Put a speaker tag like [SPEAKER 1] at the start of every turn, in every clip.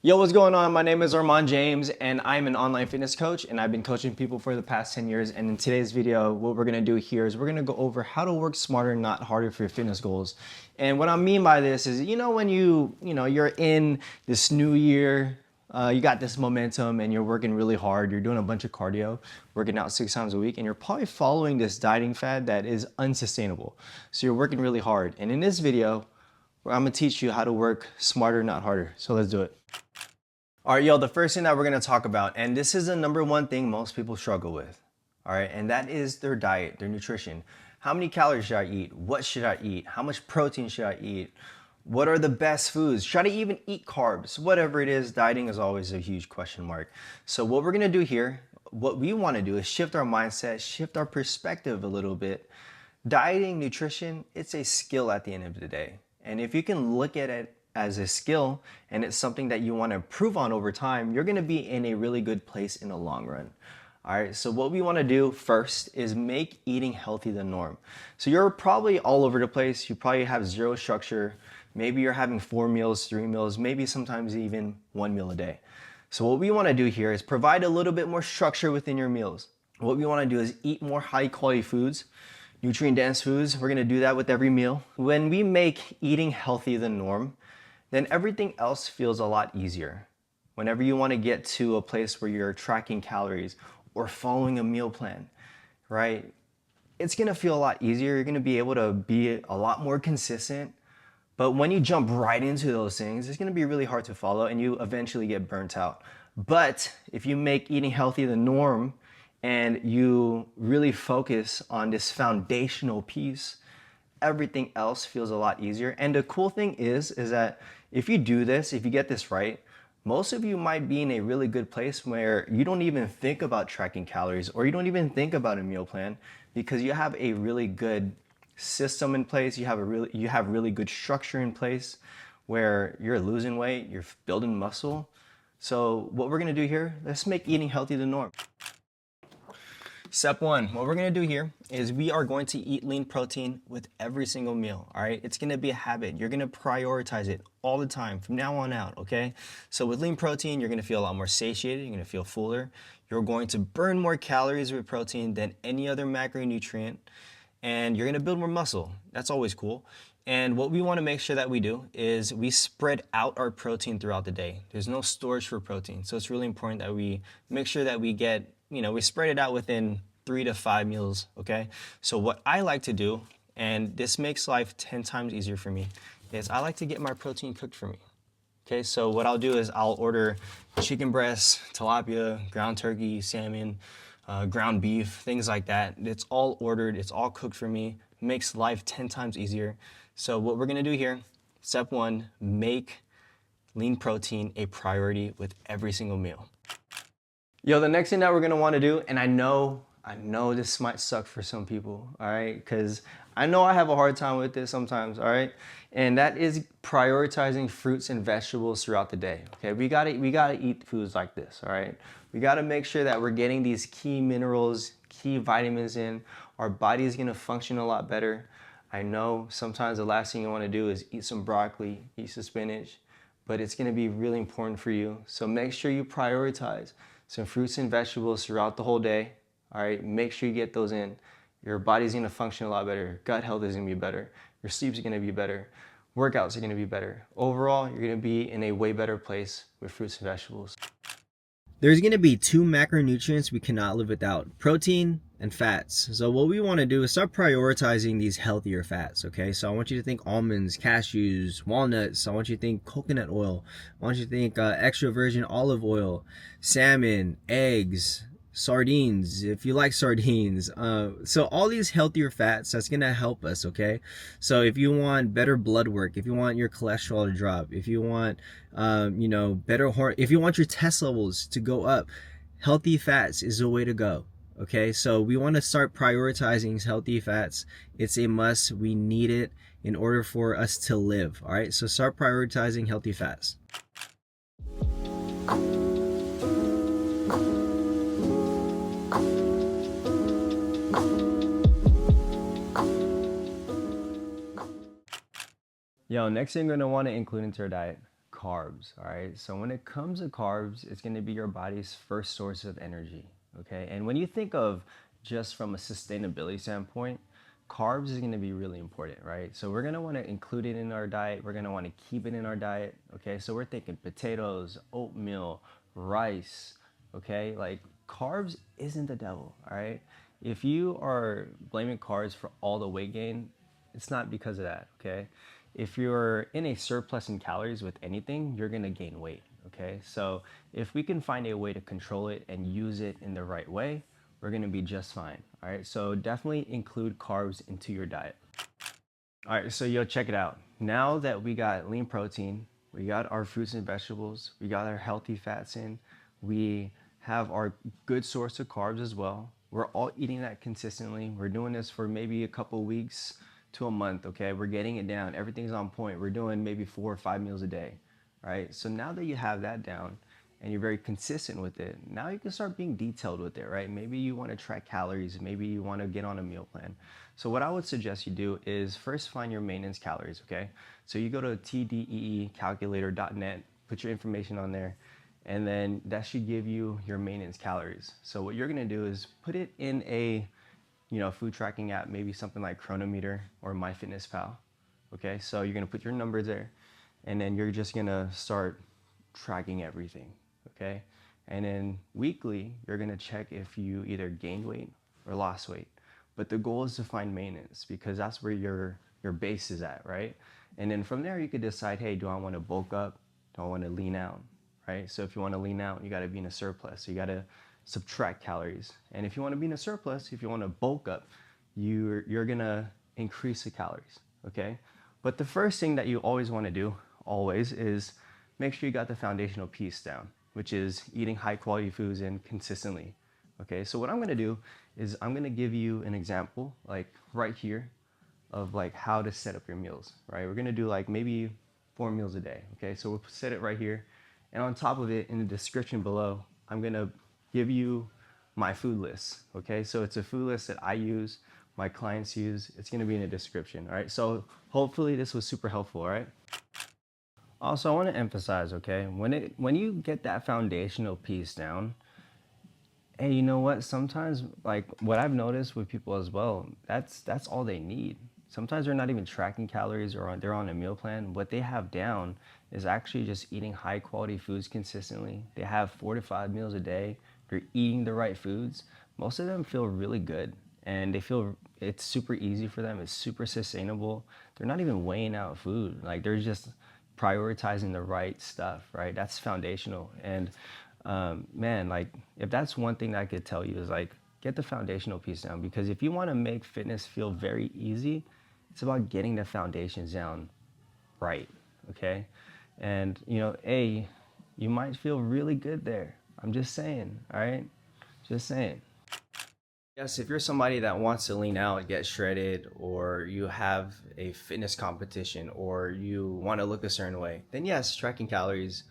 [SPEAKER 1] Yo, what's going on? My name is Armand James and I'm an online fitness coach and I've been coaching people for the past 10 years. And in today's video, what we're gonna do here is we're gonna go over how to work smarter, not harder for your fitness goals. And what I mean by this is, when you're in this new year, you got this momentum and you're working really hard, you're doing a bunch of cardio, working out 6 times a week, and you're probably following this dieting fad that is unsustainable. So you're working really hard. And in this video, I'm gonna teach you how to work smarter, not harder. So let's do it. All right, yo, the first thing that we're gonna talk about, and this is the number one thing most people struggle with, all right, and that is their diet, their nutrition. How many calories should I eat? What should I eat? How much protein should I eat? What are the best foods? Should I even eat carbs? Whatever it is, dieting is always a huge question mark. So what we're gonna do here, what we wanna do is shift our mindset, shift our perspective a little bit. Dieting, nutrition, it's a skill at the end of the day. And if you can look at it as a skill and it's something that you want to improve on over time, you're going to be in a really good place in the long run. All right, so what we want to do first is make eating healthy the norm. So you're probably all over the place. You probably have zero structure. Maybe you're having 4 meals, 3 meals, maybe sometimes even 1 meal a day. So what we want to do here is provide a little bit more structure within your meals. What we want to do is eat more high quality foods, nutrient dense foods. We're going to do that with every meal. When we make eating healthy the norm, then everything else feels a lot easier. Whenever you want to get to a place where you're tracking calories or following a meal plan, right? It's going to feel a lot easier. You're going to be able to be a lot more consistent. But when you jump right into those things, it's going to be really hard to follow and you eventually get burnt out. But if you make eating healthy the norm and you really focus on this foundational piece, everything else feels a lot easier. And the cool thing is that if you do this, if you get this right, most of you might be in a really good place where you don't even think about tracking calories or you don't even think about a meal plan because you have a really good system in place. You have really good structure in place where you're losing weight, you're building muscle. So what we're gonna do here, let's make eating healthy the norm. Step one, what we're gonna do here is we are going to eat lean protein with every single meal, all right? It's gonna be a habit. You're gonna prioritize it all the time from now on out, okay? So with lean protein, you're gonna feel a lot more satiated, you're gonna feel fuller. You're going to burn more calories with protein than any other macronutrient, and you're gonna build more muscle. That's always cool. And what we wanna make sure that we do is we spread out our protein throughout the day. There's no storage for protein. So it's really important that we make sure that we get, we spread it out within 3 to 5 meals, okay? So what I like to do, and this makes life 10 times easier for me, is I like to get my protein cooked for me. Okay, so what I'll do is I'll order chicken breasts, tilapia, ground turkey, salmon, ground beef, things like that. It's all ordered, it's all cooked for me, makes life 10 times easier. So what we're gonna do here, step one, make lean protein a priority with every single meal. Yo, the next thing that we're gonna wanna do, and I know this might suck for some people, all right? Because I know I have a hard time with this sometimes, all right? And that is prioritizing fruits and vegetables throughout the day, okay? We gotta eat foods like this, all right? We gotta make sure that we're getting these key minerals, key vitamins in. Our body is gonna function a lot better. I know sometimes the last thing you wanna do is eat some broccoli, eat some spinach, but it's gonna be really important for you. So make sure you prioritize some fruits and vegetables throughout the whole day. All right, make sure you get those in. Your body's gonna function a lot better. Your gut health is gonna be better. Your sleep's gonna be better. Workouts are gonna be better. Overall, you're gonna be in a way better place with fruits and vegetables. There's gonna be 2 macronutrients we cannot live without: protein and fats. So what we wanna do is start prioritizing these healthier fats, okay? So I want you to think almonds, cashews, walnuts. I want you to think coconut oil. I want you to think extra virgin olive oil, salmon, eggs, sardines, if you like sardines. So all these healthier fats, that's gonna help us, okay? So if you want better blood work, if you want your cholesterol to drop, if you want, if you want your test levels to go up, healthy fats is the way to go, okay? So we wanna start prioritizing healthy fats. It's a must, we need it in order for us to live, all right? So start prioritizing healthy fats. Yo, next thing you're gonna want to include into your diet, carbs, all right? So when it comes to carbs, it's gonna be your body's first source of energy, okay? And when you think of just from a sustainability standpoint, carbs is gonna be really important, right? So we're gonna wanna include it in our diet. We're gonna wanna keep it in our diet, okay? So we're thinking potatoes, oatmeal, rice, okay? Like carbs isn't the devil, all right? If you are blaming carbs for all the weight gain, it's not because of that, okay? If you're in a surplus in calories with anything, you're gonna gain weight, okay? So if we can find a way to control it and use it in the right way, we're gonna be just fine, all right? So definitely include carbs into your diet. All right, so yo, check it out. Now that we got lean protein, we got our fruits and vegetables, we got our healthy fats in, we have our good source of carbs as well. We're all eating that consistently. We're doing this for maybe a couple weeks to a month, okay? We're getting it down. Everything's on point. We're doing maybe 4 or 5 meals a day, right? So now that you have that down and you're very consistent with it, now you can start being detailed with it, right? Maybe you want to track calories. Maybe you want to get on a meal plan. So what I would suggest you do is first find your maintenance calories, okay? So you go to tdeecalculator.net, put your information on there, and then that should give you your maintenance calories. So what you're gonna do is put it in a food tracking app, maybe something like Cronometer or MyFitnessPal. Okay, so you're gonna put your numbers there, and then you're just gonna start tracking everything. Okay, and then weekly you're gonna check if you either gained weight or lost weight. But the goal is to find maintenance because that's where your base is at, right? And then from there you could decide, hey, do I want to bulk up? Do I want to lean out? Right? So if you want to lean out, you got to be in a surplus. So you got to subtract calories. And if you want to be in a surplus, if you want to bulk up, you're going to increase the calories, okay? But the first thing that you always want to do, always, is make sure you got the foundational piece down, which is eating high quality foods and consistently, okay? So what I'm going to do is I'm going to give you an example, like right here, of like how to set up your meals, right? We're going to do like maybe 4 meals a day, okay? So we'll set it right here. And on top of it, in the description below, I'm gonna give you my food list, okay? So it's a food list that I use, my clients use. It's gonna be in the description, all right? So hopefully this was super helpful, all right? Also, I wanna emphasize, okay? When you get that foundational piece down, hey, you know what? Sometimes, like what I've noticed with people as well, that's all they need. Sometimes they're not even tracking calories or they're on a meal plan. What they have down is actually just eating high quality foods consistently. They have 4 to 5 meals a day. They're eating the right foods. Most of them feel really good and they feel it's super easy for them. It's super sustainable. They're not even weighing out food. Like they're just prioritizing the right stuff, right? That's foundational. And man, like if that's one thing that I could tell you is like get the foundational piece down, because if you want to make fitness feel very easy, it's about getting the foundations down right, okay? And you might feel really good there. I'm just saying, all right? Just saying. Yes, if you're somebody that wants to lean out, get shredded, or you have a fitness competition, or you want to look a certain way, then yes, tracking calories,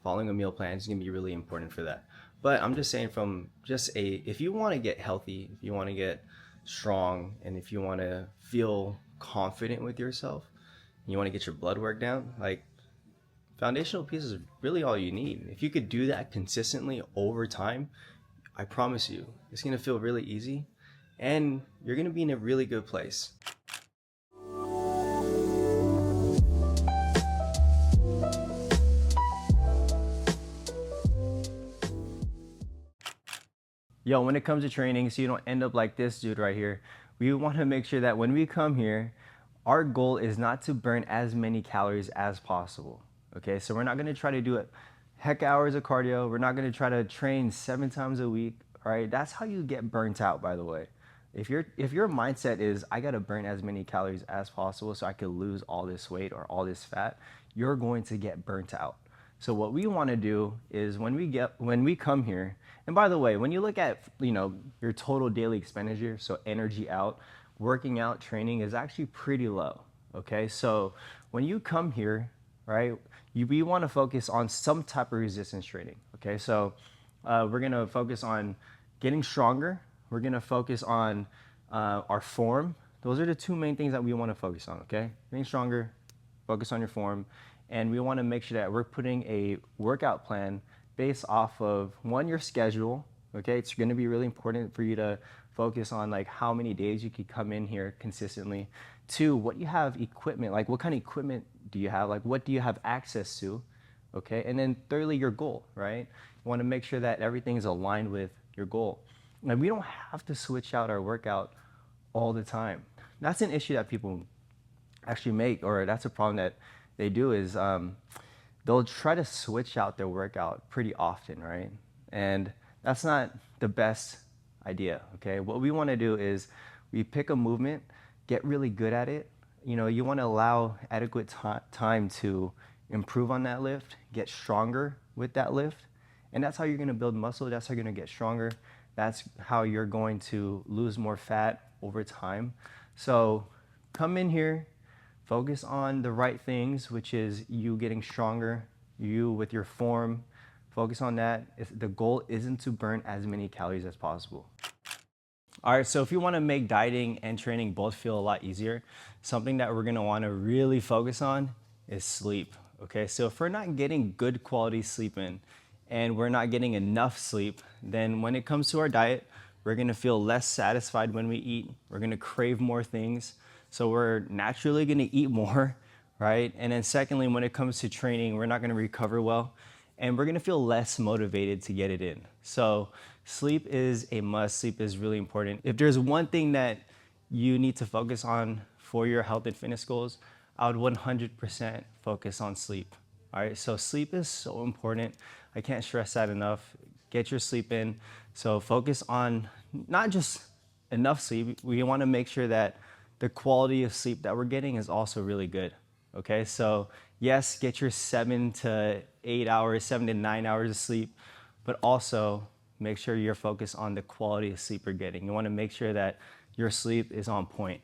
[SPEAKER 1] following a meal plan is going to be really important for that. But I'm just saying if you want to get healthy, if you want to get strong, and if you want to feel confident with yourself, and you want to get your blood work down, like foundational pieces is really all you need. If you could do that consistently over time, I promise you, it's going to feel really easy and you're going to be in a really good place. Yo, when it comes to training, so you don't end up like this dude right here, we want to make sure that when we come here, our goal is not to burn as many calories as possible. Okay, so we're not going to try to do it heck hours of cardio. We're not going to try to train 7 times a week. All right, that's how you get burnt out, by the way. If your mindset is I got to burn as many calories as possible so I could lose all this weight or all this fat, you're going to get burnt out. So what we want to do is when we come here, and by the way, when you look at your total daily expenditure, so energy out, working out, training is actually pretty low. Okay, so when you come here, right, we want to focus on some type of resistance training. Okay, so we're gonna focus on getting stronger. We're gonna focus on our form. Those are the 2 main things that we want to focus on. Okay, getting stronger, focus on your form, And we want to make sure that we're putting a workout plan based off of one, your schedule. Okay, it's going to be really important for you to focus on like how many days you could come in here consistently. Two, what you have equipment, like what kind of equipment do you have, like what do you have access to? Okay, and then thirdly, your goal, right? You want to make sure that everything is aligned with your goal. And we don't have to switch out our workout all the time. That's an issue that people actually make, or that's a problem that they do, is they'll try to switch out their workout pretty often, right? And that's not the best idea, okay? What we want to do is we pick a movement, get really good at it. You know, you want to allow adequate time to improve on that lift, get stronger with that lift, and that's how you're going to build muscle. That's how you're going to get stronger. That's how you're going to lose more fat over time. So come in here, focus on the right things, which is you getting stronger, you with your form. Focus on that. The goal isn't to burn as many calories as possible. All right, so if you want to make dieting and training both feel a lot easier, something that we're going to want to really focus on is sleep. Okay, so if we're not getting good quality sleep in and we're not getting enough sleep, then when it comes to our diet, we're going to feel less satisfied when we eat. We're going to crave more things. So we're naturally going to eat more, right? And then secondly, when it comes to training, we're not going to recover well, and we're going to feel less motivated to get it in. So sleep is a must. Sleep is really important. If there's one thing that you need to focus on for your health and fitness goals, I would 100% focus on sleep. All right, so sleep is so important. I can't stress that enough. Get your sleep in. So focus on not just enough sleep. We want to make sure that the quality of sleep that we're getting is also really good. Okay, so yes, get your 7 to 8 hours, 7 to 9 hours of sleep, but also make sure you're focused on the quality of sleep you're getting. You want to make sure that your sleep is on point.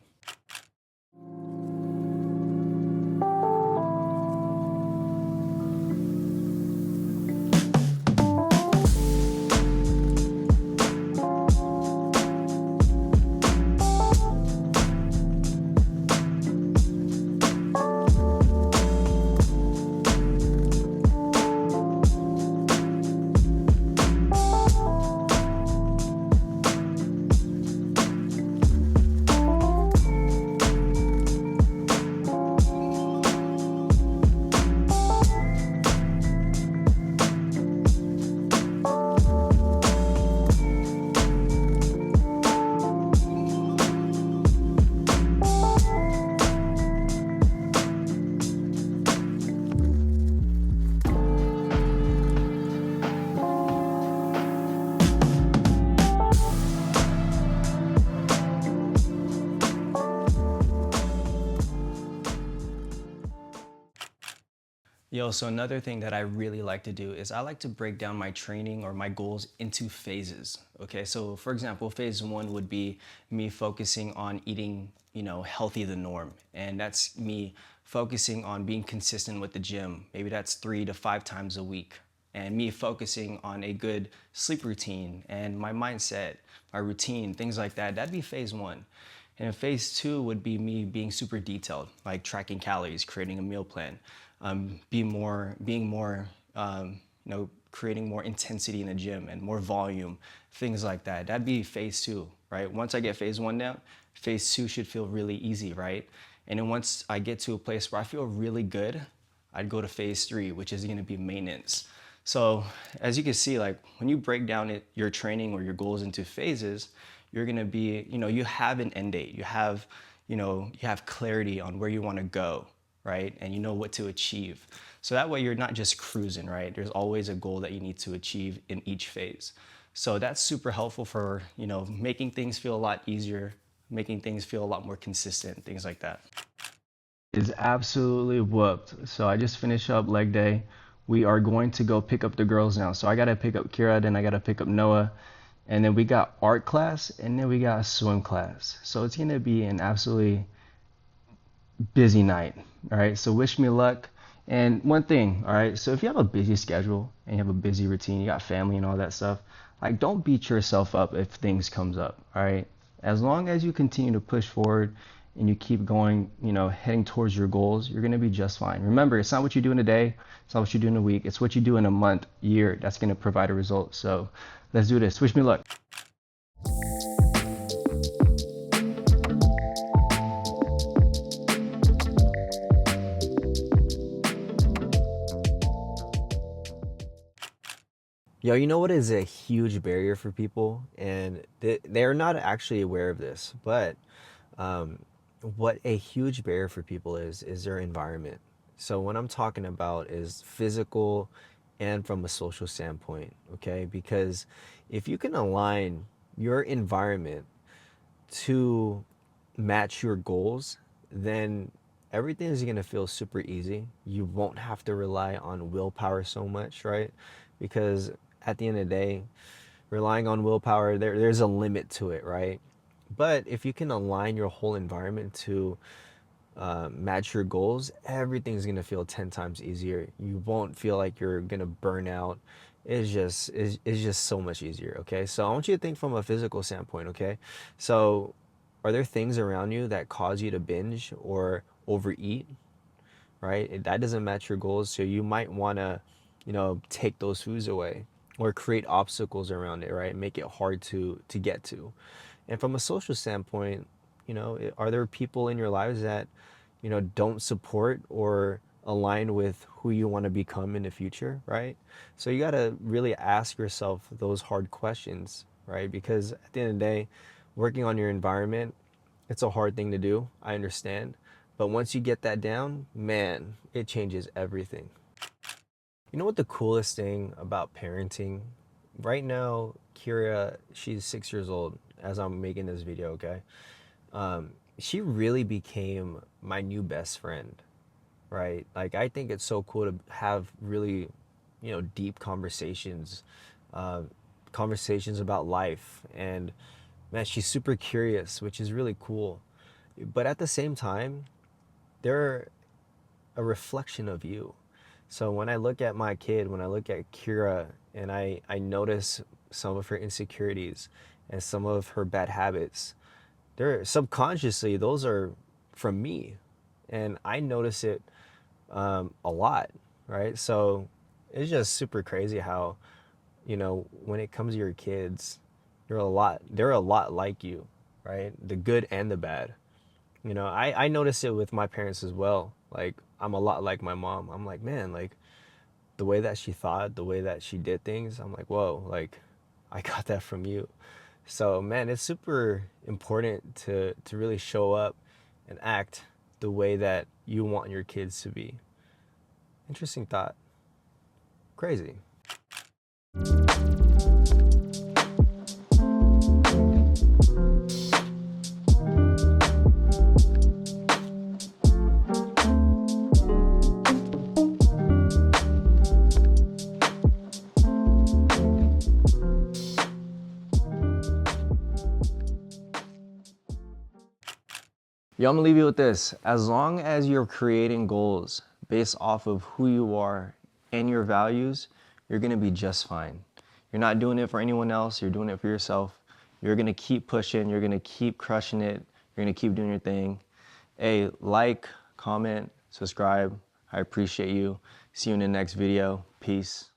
[SPEAKER 1] Yo, so another thing that I really like to do is I like to break down my training or my goals into phases. Okay, so for example, phase one would be me focusing on eating, healthy the norm. And that's me focusing on being consistent with the gym. Maybe that's 3 to 5 times a week. And me focusing on a good sleep routine and my mindset, my routine, things like that. That'd be phase one. And then phase two would be me being super detailed, like tracking calories, creating a meal plan, creating more intensity in the gym and more volume, things like that. That'd be phase two, right? Once I get phase one down, phase two should feel really easy, right? And then once I get to a place where I feel really good, I'd go to phase three, which is gonna be maintenance. So as you can see, like when you break down your training or your goals into phases, you're gonna be, you have an end date. You have clarity on where you wanna go, right? And you know what to achieve. So that way you're not just cruising, right? There's always a goal that you need to achieve in each phase. So that's super helpful for, making things feel a lot easier, making things feel a lot more consistent, things like that. Is absolutely whooped. So I just finished up leg day. We are going to go pick up the girls now. So I gotta pick up Kira, then I gotta pick up Noah. And then we got art class, and then we got swim class. So it's gonna be an absolutely busy night. All right, so wish me luck. And one thing, all right, so if you have a busy schedule and you have a busy routine, you got family and all that stuff, like don't beat yourself up if things comes up, all right? As long as you continue to push forward and you keep going, heading towards your goals, you're going to be just fine. Remember, it's not what you do in a day, it's not what you do in a week, it's what you do in a month, year that's going to provide a result. So let's do this. Wish me luck.
[SPEAKER 2] Yo, you know what is a huge barrier for people? And they're not actually aware of this, but um, what a huge barrier for people is their environment. So what I'm talking about is physical and from a social standpoint, okay? Because if you can align your environment to match your goals, then everything is going to feel super easy. You won't have to rely on willpower so much, right? Because at the end of the day, relying on willpower, there's a limit to it, right? But if you can align your whole environment to match your goals, everything's gonna feel 10 times easier. You won't feel like you're gonna burn out. It's just so much easier. Okay, so I want you to think from a physical standpoint. Okay, so are there things around you that cause you to binge or overeat? Right, that doesn't match your goals, so you might want to take those foods away or create obstacles around it, right? Make it hard to get to. And from a social standpoint, are there people in your lives that don't support or align with who you want to become in the future, right? So you got to really ask yourself those hard questions, right? Because at the end of the day, working on your environment, it's a hard thing to do, I understand. But once you get that down, man, it changes everything. You know what the coolest thing about parenting? Right now, Kira, she's 6 years old as I'm making this video, okay? She really became my new best friend, right? Like, I think it's so cool to have really, deep conversations, uh, conversations about life. And man, she's super curious, which is really cool. But at the same time, they're a reflection of you. So when I look at my kid, when I look at Kira, and I notice some of her insecurities and some of her bad habits, they're subconsciously, those are from me. And I notice it a lot, right? So it's just super crazy how, when it comes to your kids, they're a lot like you, right? The good and the bad. I notice it with my parents as well. Like, I'm a lot like my mom. I'm like, man, like the way that she thought, the way that she did things, I'm like, whoa, like I got that from you. So man, it's super important to really show up and act the way that you want your kids to be. Interesting thought. Crazy.
[SPEAKER 1] Yo, I'm gonna leave you with this. As long as you're creating goals based off of who you are and your values, you're gonna be just fine. You're not doing it for anyone else, you're doing it for yourself. You're gonna keep pushing, you're gonna keep crushing it, you're gonna keep doing your thing. Hey, like, comment, subscribe. I appreciate you. See you in the next video. Peace.